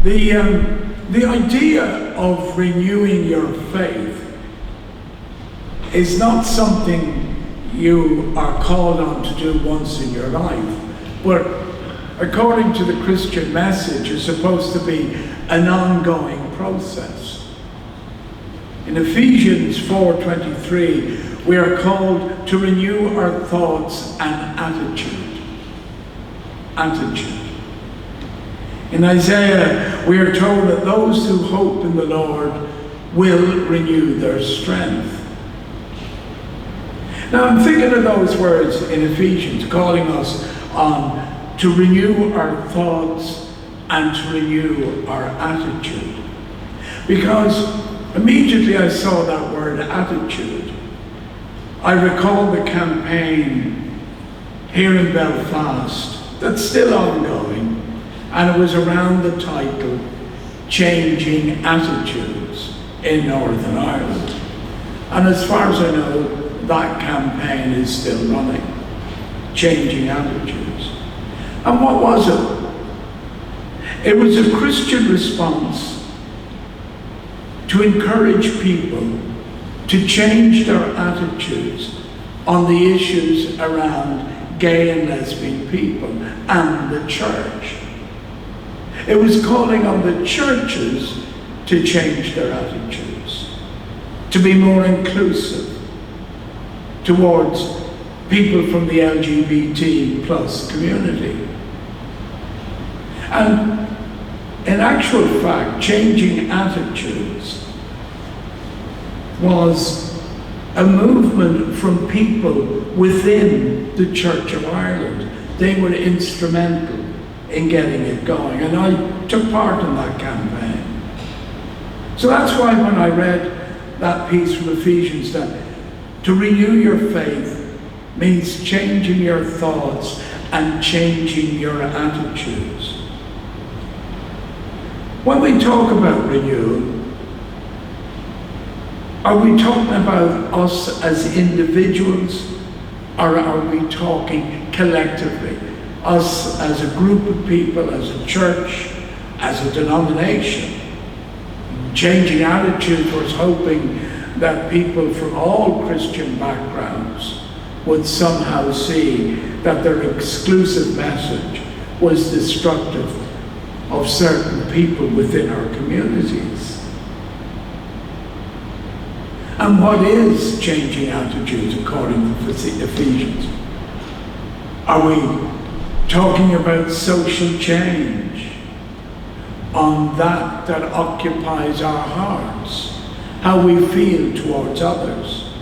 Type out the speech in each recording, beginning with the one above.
The idea of renewing your faith is not something you are called on to do once in your life, but according to the Christian message, is supposed to be an ongoing process. In Ephesians 4:23, we are called to renew our thoughts and attitude. In Isaiah, we are told that those who hope in the Lord will renew their strength. Now I'm thinking of those words in Ephesians, calling us on to renew our thoughts and to renew our attitude. Because immediately I saw that word attitude, I recall the campaign here in Belfast that's still ongoing, and it was around the title, Changing Attitudes in Northern Ireland. And as far as I know, that campaign is still running, Changing Attitudes. And what was it? It was a Christian response to encourage people to change their attitudes on the issues around gay and lesbian people and the church. It was calling on the churches to change their attitudes, to be more inclusive towards people from the LGBT plus community. And in actual fact, changing attitudes was a movement from people within the Church of Ireland. They were instrumental in getting it going, and I took part in that campaign. So that's why when I read that piece from Ephesians, that to renew your faith means changing your thoughts and changing your attitudes. When we talk about renewal, are we talking about us as individuals, or are we talking collectively? Us as a group of people, as a church, as a denomination? Changing attitudes was hoping that people from all Christian backgrounds would somehow see that their exclusive message was destructive of certain people within our communities. And what is changing attitudes according to Ephesians? Are we talking about social change on that occupies our hearts, how we feel towards others?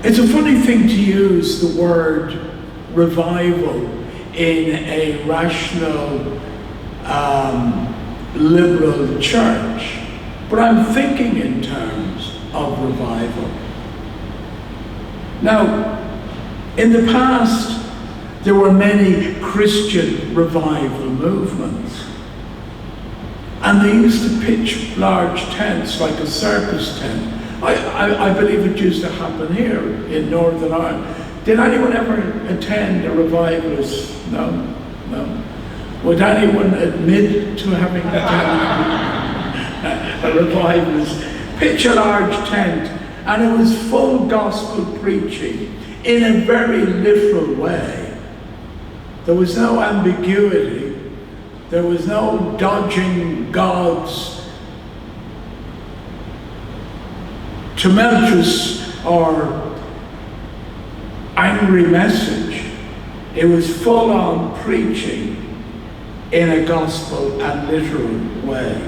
It's a funny thing to use the word revival in a rational, liberal church, but I'm thinking in terms of revival. Now, in the past, there were many Christian revival movements, and they used to pitch large tents like a circus tent. I believe it used to happen here in Northern Ireland. Did anyone ever attend a revivalist? No? Would anyone admit to having attended a revivalist? Pitch a large tent, and it was full gospel preaching in a very literal way. There was no ambiguity. There was no dodging God's tumultuous or angry message. It was full-on preaching in a gospel and literal way.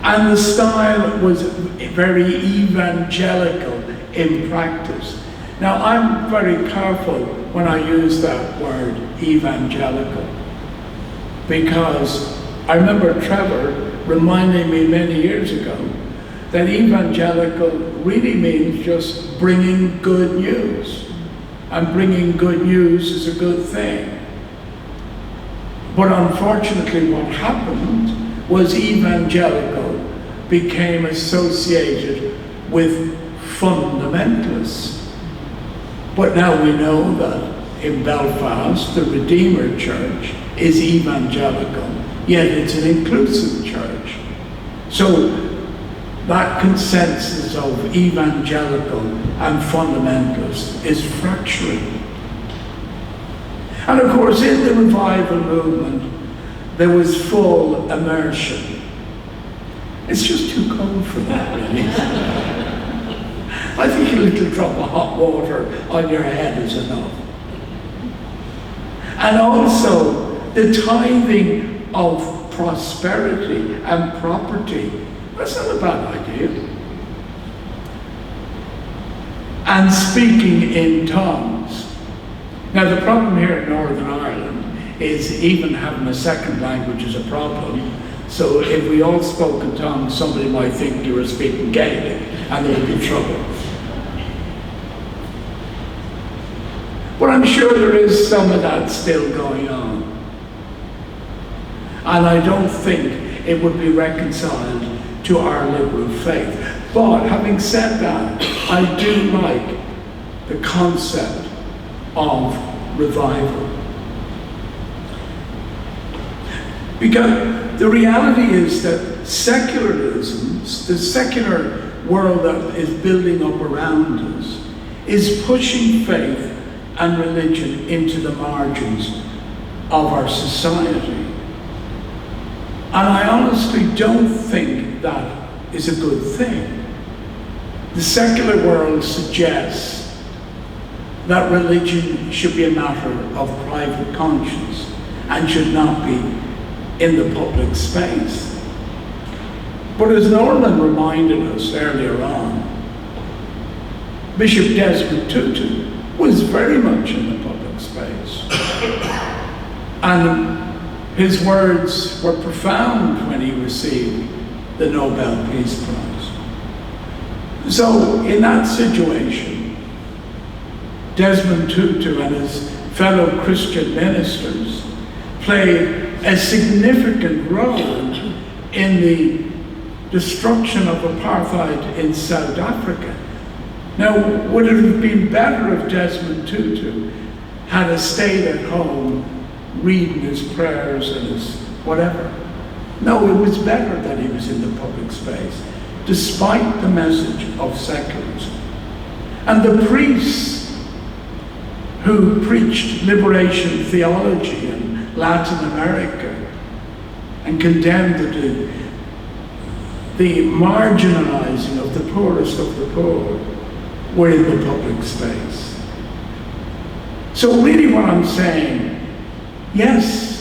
And the style was very evangelical in practice. Now, I'm very careful when I use that word, evangelical, because I remember Trevor reminding me many years ago that evangelical really means just bringing good news. And bringing good news is a good thing. But unfortunately, what happened was evangelical became associated with fundamentalists. But now we know that in Belfast, the Redeemer Church, is evangelical, yet it's an inclusive church. So that consensus of evangelical and fundamentalist is fracturing. And of course, in the revival movement, there was full immersion. It's just too cold for that, really. I think a little drop of hot water on your head is enough. And also, the tithing of prosperity and property, that's not a bad idea. And speaking in tongues. Now, the problem here in Northern Ireland is even having a second language is a problem. So if we all spoke in tongues, somebody might think you were speaking Gaelic, and there would be trouble. But I'm sure there is some of that still going on. And I don't think it would be reconciled to our liberal faith. But having said that, I do like the concept of revival. Because the reality is that secularism, the secular world that is building up around us, is pushing faith and religion into the margins of our society. And I honestly don't think that is a good thing. The secular world suggests that religion should be a matter of private conscience and should not be in the public space. But as Norman reminded us earlier on, Bishop Desmond Tutu was very much in the public space. And his words were profound when he received the Nobel Peace Prize. So in that situation, Desmond Tutu and his fellow Christian ministers played a significant role in the destruction of apartheid in South Africa. Now, would it have been better if Desmond Tutu had stayed at home reading his prayers and his whatever? No, it was better that he was in the public space, despite the message of secularism. And the priests who preached liberation theology in Latin America and condemned the marginalizing of the poorest of the poor were in the public space. So really what I'm saying, yes,